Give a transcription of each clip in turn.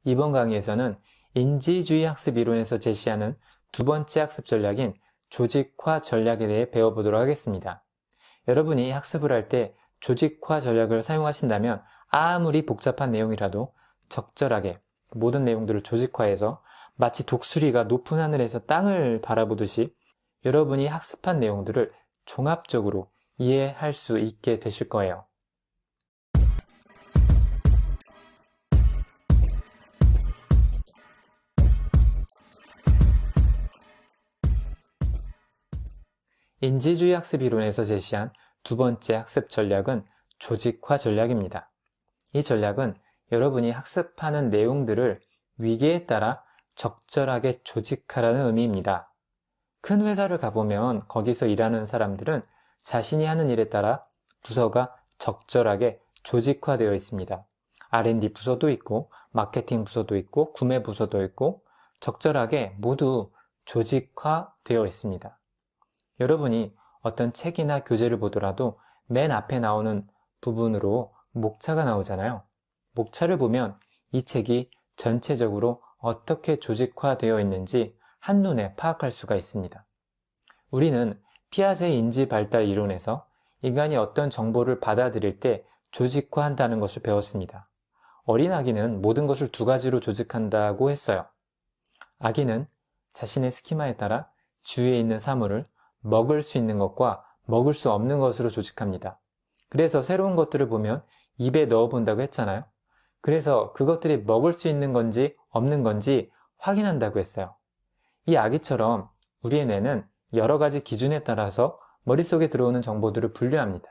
이번 강의에서는 인지주의 학습 이론에서 제시하는 두 번째 학습 전략인 조직화 전략에 대해 배워보도록 하겠습니다. 여러분이 학습을 할 때 조직화 전략을 사용하신다면 아무리 복잡한 내용이라도 적절하게 모든 내용들을 조직화해서 마치 독수리가 높은 하늘에서 땅을 바라보듯이 여러분이 학습한 내용들을 종합적으로 이해할 수 있게 되실 거예요. 인지주의 학습 이론에서 제시한 두 번째 학습 전략은 조직화 전략입니다. 이 전략은 여러분이 학습하는 내용들을 위계에 따라 적절하게 조직하라는 의미입니다. 큰 회사를 가보면 거기서 일하는 사람들은 자신이 하는 일에 따라 부서가 적절하게 조직화되어 있습니다. R&D 부서도 있고 마케팅 부서도 있고 구매 부서도 있고 적절하게 모두 조직화되어 있습니다. 여러분이 어떤 책이나 교재를 보더라도 맨 앞에 나오는 부분으로 목차가 나오잖아요. 목차를 보면 이 책이 전체적으로 어떻게 조직화되어 있는지 한눈에 파악할 수가 있습니다. 우리는 피아제 인지 발달 이론에서 인간이 어떤 정보를 받아들일 때 조직화한다는 것을 배웠습니다. 어린 아기는 모든 것을 두 가지로 조직한다고 했어요. 아기는 자신의 스키마에 따라 주위에 있는 사물을 먹을 수 있는 것과 먹을 수 없는 것으로 조직합니다. 그래서 새로운 것들을 보면 입에 넣어 본다고 했잖아요. 그래서 그것들이 먹을 수 있는 건지 없는 건지 확인한다고 했어요. 이 아기처럼 우리의 뇌는 여러 가지 기준에 따라서 머릿속에 들어오는 정보들을 분류합니다.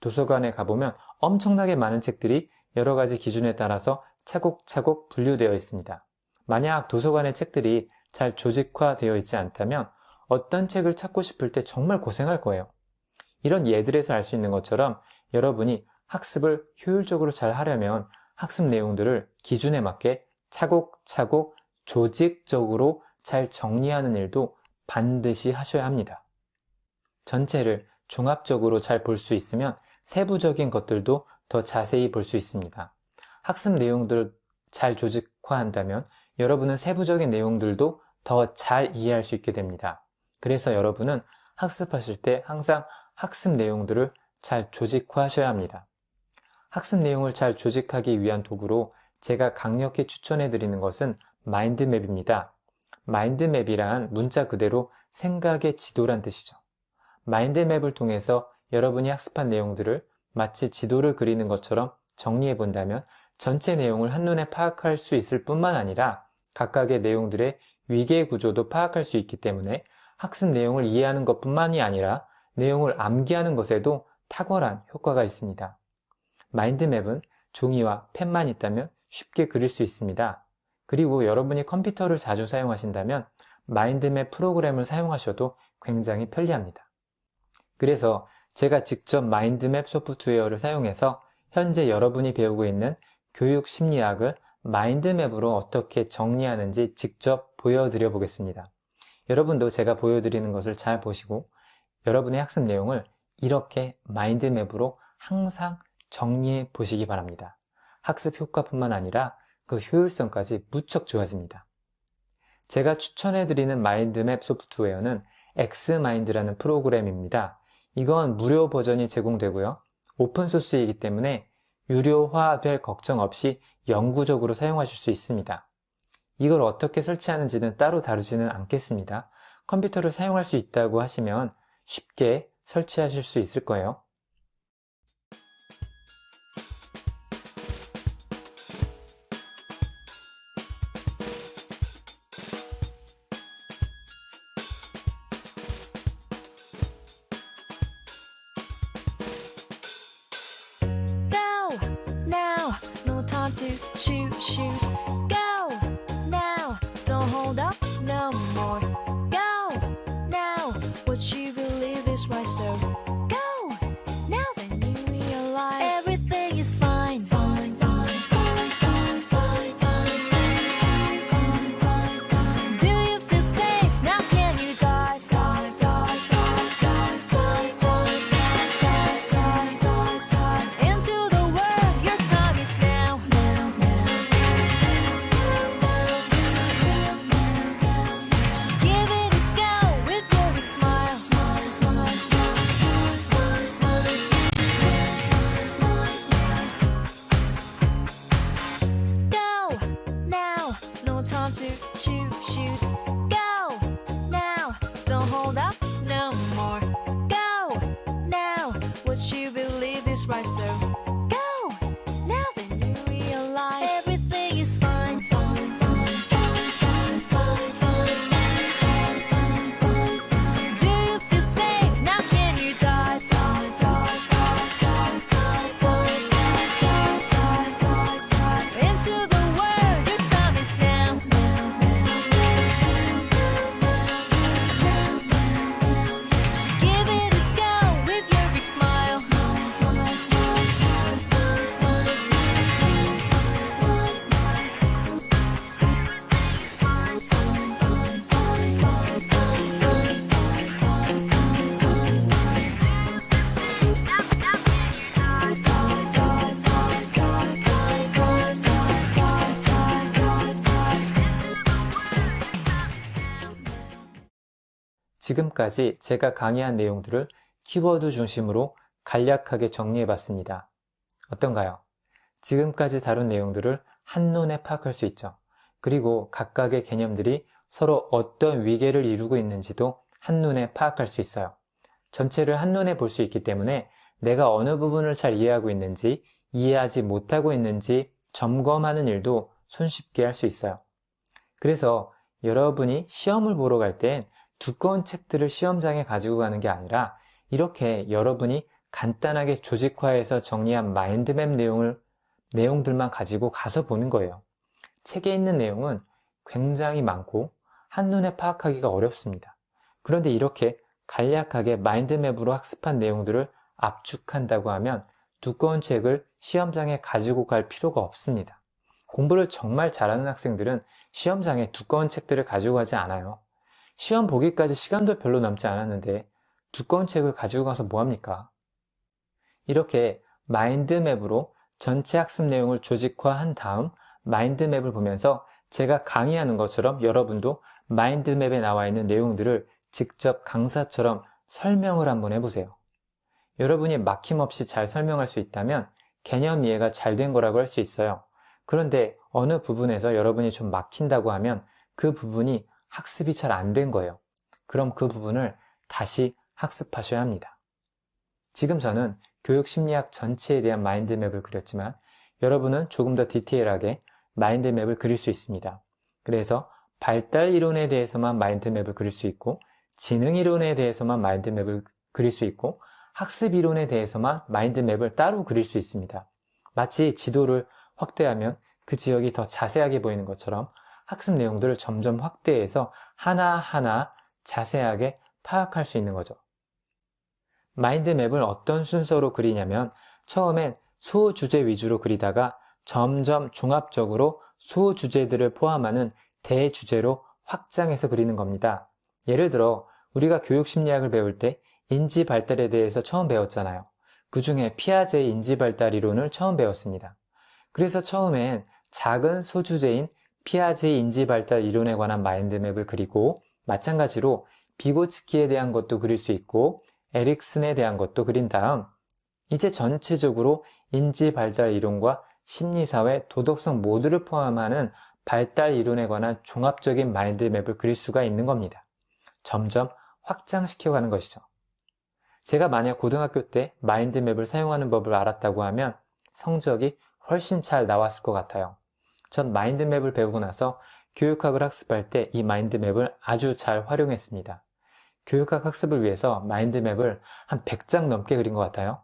도서관에 가보면 엄청나게 많은 책들이 여러 가지 기준에 따라서 차곡차곡 분류되어 있습니다. 만약 도서관의 책들이 잘 조직화되어 있지 않다면 어떤 책을 찾고 싶을 때 정말 고생할 거예요. 이런 예들에서 알 수 있는 것처럼 여러분이 학습을 효율적으로 잘 하려면 학습 내용들을 기준에 맞게 차곡차곡 조직적으로 잘 정리하는 일도 반드시 하셔야 합니다. 전체를 종합적으로 잘 볼 수 있으면 세부적인 것들도 더 자세히 볼 수 있습니다. 학습 내용들을 잘 조직화한다면 여러분은 세부적인 내용들도 더 잘 이해할 수 있게 됩니다. 그래서 여러분은 학습하실 때 항상 학습 내용들을 잘 조직화하셔야 합니다. 학습 내용을 잘 조직하기 위한 도구로 제가 강력히 추천해 드리는 것은 마인드맵입니다. 마인드맵이란 문자 그대로 생각의 지도란 뜻이죠. 마인드맵을 통해서 여러분이 학습한 내용들을 마치 지도를 그리는 것처럼 정리해 본다면 전체 내용을 한눈에 파악할 수 있을 뿐만 아니라 각각의 내용들의 위계 구조도 파악할 수 있기 때문에 학습 내용을 이해하는 것뿐만이 아니라 내용을 암기하는 것에도 탁월한 효과가 있습니다. 마인드맵은 종이와 펜만 있다면 쉽게 그릴 수 있습니다. 그리고 여러분이 컴퓨터를 자주 사용하신다면 마인드맵 프로그램을 사용하셔도 굉장히 편리합니다. 그래서 제가 직접 마인드맵 소프트웨어를 사용해서 현재 여러분이 배우고 있는 교육 심리학을 마인드맵으로 어떻게 정리하는지 직접 보여드려 보겠습니다. 여러분도 제가 보여드리는 것을 잘 보시고 여러분의 학습 내용을 이렇게 마인드맵으로 항상 정리해 보시기 바랍니다. 학습 효과뿐만 아니라 그 효율성까지 무척 좋아집니다. 제가 추천해 드리는 마인드맵 소프트웨어는 엑스마인드라는 프로그램입니다. 이건 무료 버전이 제공되고요. 오픈소스이기 때문에 유료화될 걱정 없이 영구적으로 사용하실 수 있습니다. 이걸 어떻게 설치하는지는 따로 다루지는 않겠습니다. 컴퓨터를 사용할 수 있다고 하시면 쉽게 설치하실 수 있을 거예요. To choose shoes. Go now, don't hold up no more. Go now, what you believe is right, so go now, then you realize everything is fine. Fine, fine, fine, fine, fine, fine, fine, fine, fine, fine. Do you feel safe? Now can you dive, dive, dive, dive, dive, dive, dive, dive, dive, dive, dive into the world? Your time is now. shoes. Go now, don't hold up no more. Go now, what you believe is right, so go now, then you realize everything is fine. Do you feel safe? Now can you dive? Into the world, your time is now. Just give it a go with your big smile. 지금까지 제가 강의한 내용들을 키워드 중심으로 간략하게 정리해봤습니다. 어떤가요? 지금까지 다룬 내용들을 한눈에 파악할 수 있죠. 그리고 각각의 개념들이 서로 어떤 위계를 이루고 있는지도 한눈에 파악할 수 있어요. 전체를 한눈에 볼 수 있기 때문에 내가 어느 부분을 잘 이해하고 있는지, 이해하지 못하고 있는지 점검하는 일도 손쉽게 할 수 있어요. 그래서 여러분이 시험을 보러 갈 땐 두꺼운 책들을 시험장에 가지고 가는 게 아니라 이렇게 여러분이 간단하게 조직화해서 정리한 마인드맵 내용들만 가지고 가서 보는 거예요. 책에 있는 내용은 굉장히 많고 한눈에 파악하기가 어렵습니다. 그런데 이렇게 간략하게 마인드맵으로 학습한 내용들을 압축한다고 하면 두꺼운 책을 시험장에 가지고 갈 필요가 없습니다. 공부를 정말 잘하는 학생들은 시험장에 두꺼운 책들을 가지고 가지 않아요. 시험 보기까지 시간도 별로 남지 않았는데 두꺼운 책을 가지고 가서 뭐합니까? 이렇게 마인드맵으로 전체 학습 내용을 조직화한 다음 마인드맵을 보면서 제가 강의하는 것처럼 여러분도 마인드맵에 나와 있는 내용들을 직접 강사처럼 설명을 한번 해보세요. 여러분이 막힘없이 잘 설명할 수 있다면 개념 이해가 잘 된 거라고 할 수 있어요. 그런데 어느 부분에서 여러분이 좀 막힌다고 하면 그 부분이 학습이 잘 안 된 거예요. 그럼 그 부분을 다시 학습하셔야 합니다. 지금 저는 교육심리학 전체에 대한 마인드맵을 그렸지만 여러분은 조금 더 디테일하게 마인드맵을 그릴 수 있습니다. 그래서 발달 이론에 대해서만 마인드맵을 그릴 수 있고 지능 이론에 대해서만 마인드맵을 그릴 수 있고 학습 이론에 대해서만 마인드맵을 따로 그릴 수 있습니다. 마치 지도를 확대하면 그 지역이 더 자세하게 보이는 것처럼 학습 내용들을 점점 확대해서 하나하나 자세하게 파악할 수 있는 거죠. 마인드맵을 어떤 순서로 그리냐면 처음엔 소주제 위주로 그리다가 점점 종합적으로 소주제들을 포함하는 대주제로 확장해서 그리는 겁니다. 예를 들어 우리가 교육심리학을 배울 때 인지 발달에 대해서 처음 배웠잖아요. 그 중에 피아제의 인지 발달 이론을 처음 배웠습니다. 그래서 처음엔 작은 소주제인 피아제의 인지 발달 이론에 관한 마인드맵을 그리고 마찬가지로 비고츠키에 대한 것도 그릴 수 있고 에릭슨에 대한 것도 그린 다음 이제 전체적으로 인지 발달 이론과 심리사회, 도덕성 모두를 포함하는 발달 이론에 관한 종합적인 마인드맵을 그릴 수가 있는 겁니다. 점점 확장시켜가는 것이죠. 제가 만약 고등학교 때 마인드맵을 사용하는 법을 알았다고 하면 성적이 훨씬 잘 나왔을 것 같아요. 전 마인드맵을 배우고 나서 교육학을 학습할 때 이 마인드맵을 아주 잘 활용했습니다. 교육학 학습을 위해서 마인드맵을 한 100장 넘게 그린 것 같아요.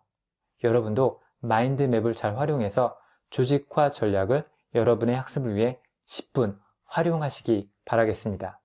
여러분도 마인드맵을 잘 활용해서 조직화 전략을 여러분의 학습을 위해 10분 활용하시기 바라겠습니다.